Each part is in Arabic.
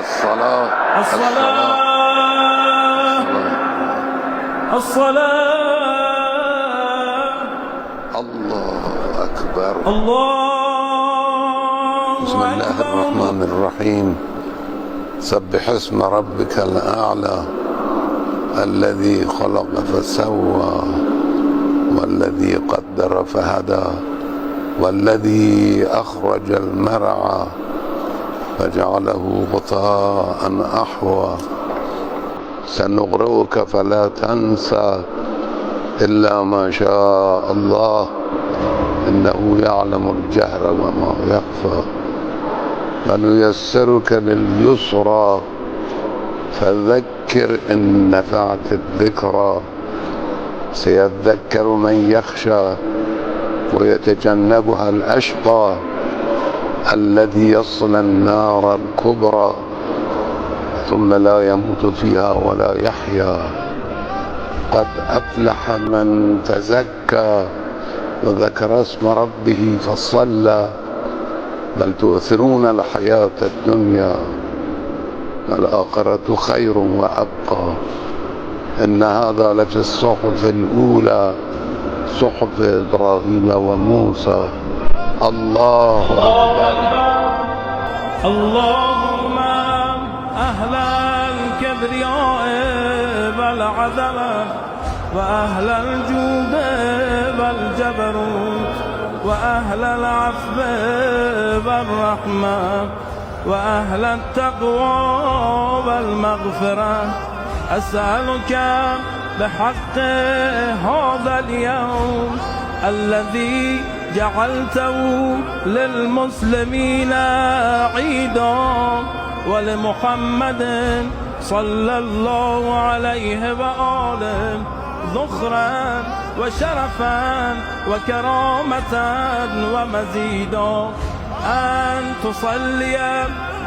الصلاة الله أكبر. بسم الله الرحمن الرحيم. سبح اسم ربك الأعلى الذي خلق فسوى والذي قدر فهدى والذي أخرج المرعى فجعله غثاء أحوى سنقرئك فلا تنسى إلا ما شاء الله إنه يعلم الجهر وما يخفى ونيسرك لليسرى فذكر إن نفعت الذكرى سيذكر من يخشى ويتجنبها الأشقى الذي يصلى النار الكبرى ثم لا يموت فيها ولا يحيا. قد أفلح من تزكى وذكر اسم ربه فصلى بل تؤثرون الحياة الدنيا والآخرة خير وأبقى إن هذا لفي الصحف الأولى صحف إبراهيم وموسى. الله أكبر. اللهم أهل الكبرياء والعظمة وأهل الجود والجبروت وأهل العفو والرحمة وأهل التقوى والمغفرة أسألك بحق هذا اليوم الذي جعلته للمسلمين عيدا ولمحمد صلى الله عليه وآله ذخرا وشرفا وكرامة ومزيدا أن تصلي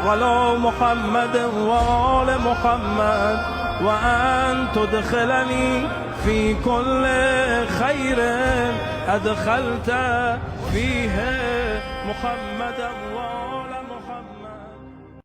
على محمد وآل محمد وأن تدخلني في كل خير أدخلت فيه محمد